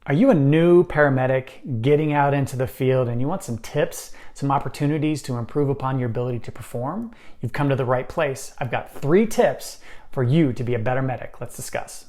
Are you a new paramedic getting out into the field and you want some tips, some opportunities to improve upon your ability to perform? You've come to the right place. I've got 3 tips for you to be a better medic. Let's discuss.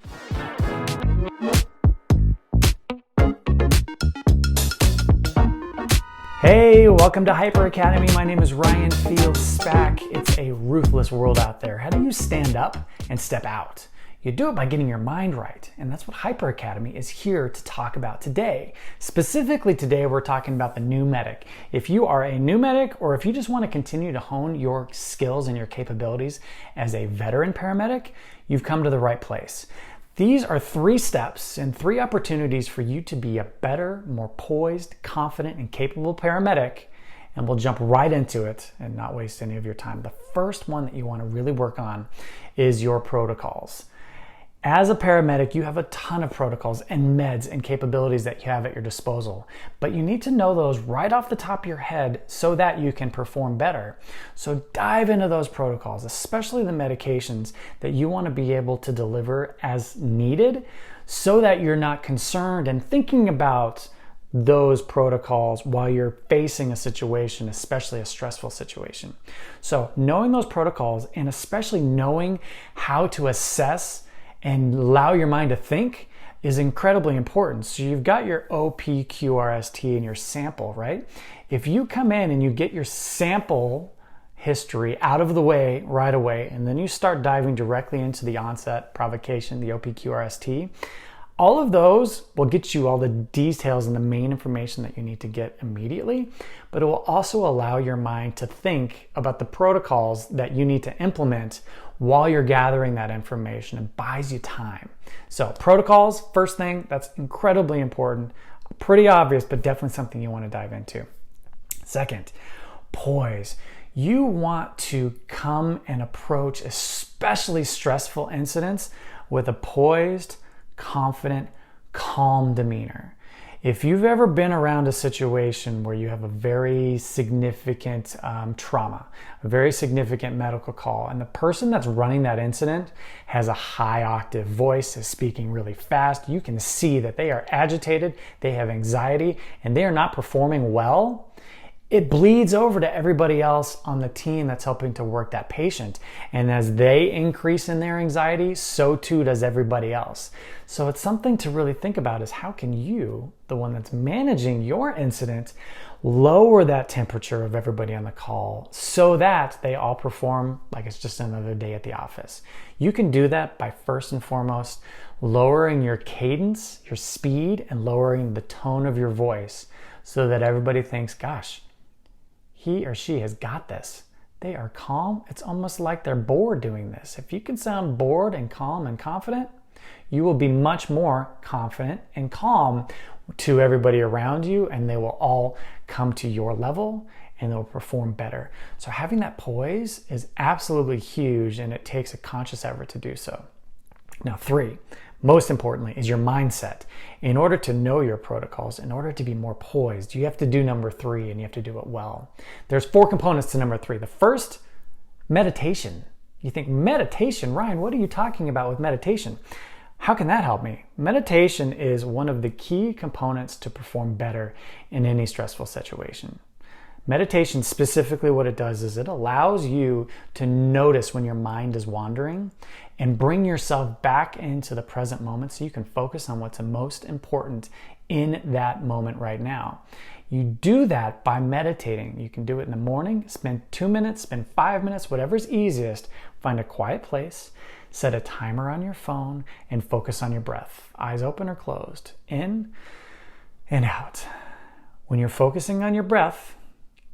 Hey, welcome to Hyper Academy. My name is Ryan Fields-Spack. It's a ruthless world out there. How do you stand up and step out? You do it by getting your mind right, and that's what Hyper Academy is here to talk about today. Specifically today, we're talking about the new medic. If you are a new medic, or if you just want to continue to hone your skills and your capabilities as a veteran paramedic, you've come to the right place. These are 3 steps and 3 opportunities for you to be a better, more poised, confident, and capable paramedic, and we'll jump right into it and not waste any of your time. The first one that you want to really work on is your protocols. As a paramedic, you have a ton of protocols and meds and capabilities that you have at your disposal, but you need to know those right off the top of your head so that you can perform better. So dive into those protocols, especially the medications that you want to be able to deliver as needed so that you're not concerned and thinking about those protocols while you're facing a situation, especially a stressful situation. So knowing those protocols and especially knowing how to assess and allow your mind to think is incredibly important. So you've got your OPQRST and your sample, right? If you come in and you get your sample history out of the way right away, and then you start diving directly into the onset provocation, the OPQRST, all of those will get you all the details and the main information that you need to get immediately, but it will also allow your mind to think about the protocols that you need to implement while you're gathering that information and buys you time. So protocols, first thing, that's incredibly important. Pretty obvious, but definitely something you want to dive into. Second, poise. You want to come and approach especially stressful incidents with a poised, confident, calm demeanor. If you've ever been around a situation where you have a very significant trauma, a very significant medical call, and the person that's running that incident has a high octave voice, is speaking really fast, you can see that they are agitated, they have anxiety, and they are not performing well, it bleeds over to everybody else on the team that's helping to work that patient. And as they increase in their anxiety, so too does everybody else. So it's something to really think about is how can you, the one that's managing your incident, lower that temperature of everybody on the call so that they all perform like it's just another day at the office. You can do that by first and foremost lowering your cadence, your speed, and lowering the tone of your voice so that everybody thinks, gosh, he or she has got this. They are calm. It's almost like they're bored doing this. If you can sound bored and calm and confident, you will be much more confident and calm to everybody around you, and they will all come to your level and they'll perform better. So having that poise is absolutely huge, and it takes a conscious effort to do so. Now 3, most importantly, is your mindset. In order to know your protocols, in order to be more poised, you have to do number 3, and you have to do it well. There's 4 components to number 3. The first, meditation. You think, meditation? Ryan, what are you talking about with meditation? How can that help me? Meditation is one of the key components to perform better in any stressful situation. Meditation, specifically what it does is it allows you to notice when your mind is wandering and bring yourself back into the present moment so you can focus on what's most important in that moment right now. You do that by meditating. You can do it in the morning, spend 2 minutes, spend 5 minutes, whatever's easiest. Find a quiet place, set a timer on your phone, and focus on your breath. Eyes open or closed, in and out. When you're focusing on your breath,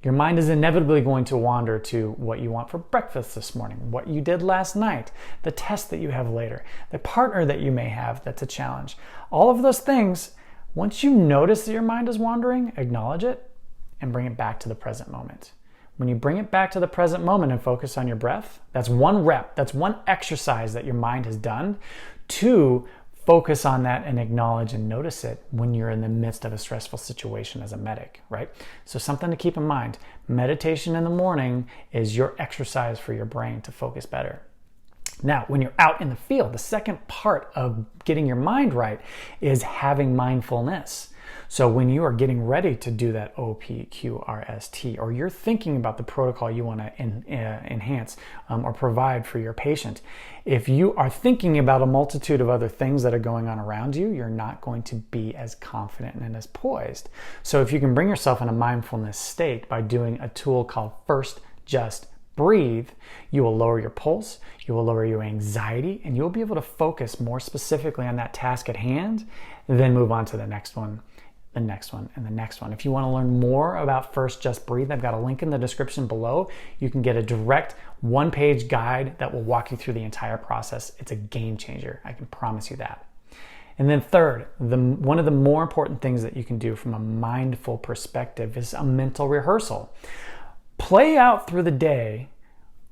your mind is inevitably going to wander to what you want for breakfast this morning, what you did last night, the test that you have later, the partner that you may have that's a challenge. All of those things, once you notice that your mind is wandering, acknowledge it and bring it back to the present moment. When you bring it back to the present moment and focus on your breath, that's 1 rep, that's 1 exercise that your mind has done to focus on that and acknowledge and notice it when you're in the midst of a stressful situation as a medic, right? So something to keep in mind. Meditation in the morning is your exercise for your brain to focus better. Now, when you're out in the field, the second part of getting your mind right is having mindfulness. So when you are getting ready to do that OPQRST, or you're thinking about the protocol you want to enhance or provide for your patient, if you are thinking about a multitude of other things that are going on around you, you're not going to be as confident and as poised. So if you can bring yourself in a mindfulness state by doing a tool called First Just Breathe, you will lower your pulse, you will lower your anxiety, and you'll be able to focus more specifically on that task at hand, then move on to the next one, the next one, and the next one. If you want to learn more about First Just Breathe, I've got a link in the description below. You can get a direct one-page guide that will walk you through the entire process. It's a game changer, I can promise you that. And then third, one of the more important things that you can do from a mindful perspective is a mental rehearsal. Play out through the day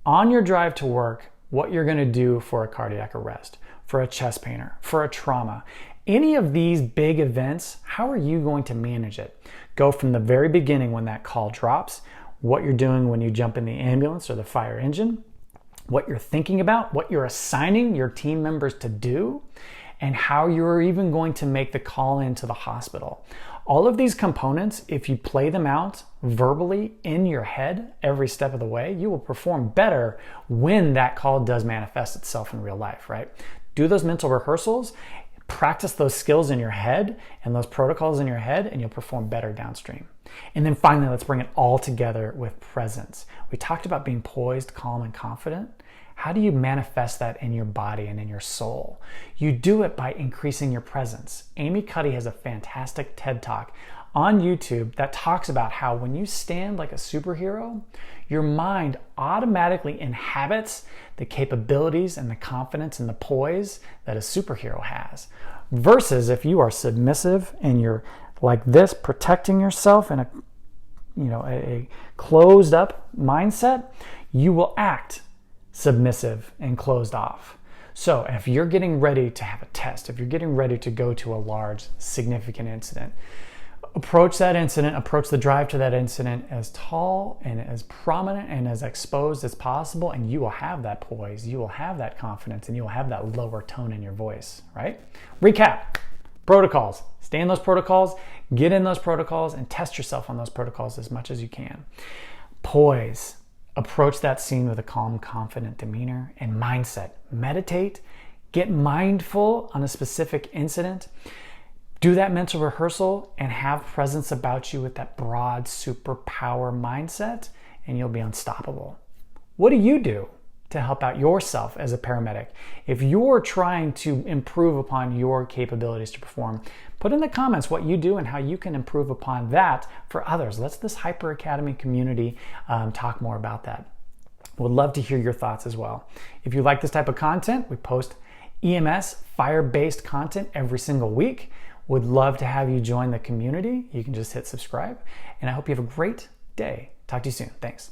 on your drive to work what you're going to do for a cardiac arrest, for a chest painer, for a trauma. Any of these big events, how are you going to manage it? Go from the very beginning when that call drops, what you're doing when you jump in the ambulance or the fire engine, what you're thinking about, what you're assigning your team members to do, and how you're even going to make the call into the hospital. All of these components, if you play them out verbally in your head every step of the way, you will perform better when that call does manifest itself in real life, right? Do those mental rehearsals, practice those skills in your head and those protocols in your head, and you'll perform better downstream. And then finally, let's bring it all together with presence. We talked about being poised, calm, and confident. How do you manifest that in your body and in your soul? You do it by increasing your presence. Amy Cuddy has a fantastic TED Talk on YouTube that talks about how when you stand like a superhero, your mind automatically inhabits the capabilities and the confidence and the poise that a superhero has. Versus if you are submissive and you're like this, protecting yourself in a closed up mindset, you will act submissive and closed off. So if you're getting ready to have a test, if you're getting ready to go to a large, significant incident, approach that incident, approach the drive to that incident as tall and as prominent and as exposed as possible, and you will have that poise, you will have that confidence, and you will have that lower tone in your voice, right? Recap. Protocols. Stay in those protocols, get in those protocols, and test yourself on those protocols as much as you can. Poise. Approach that scene with a calm, confident demeanor and mindset. Meditate, get mindful on a specific incident, do that mental rehearsal, and have presence about you with that broad superpower mindset, and you'll be unstoppable. What do you do to help out yourself as a paramedic? If you're trying to improve upon your capabilities to perform, put in the comments what you do and how you can improve upon that for others. Let's this Hyper Academy community talk more about that. Would love to hear your thoughts as well. If you like this type of content, we post EMS fire-based content every single week. Would love to have you join the community. You can just hit subscribe, and I hope you have a great day. Talk to you soon. Thanks.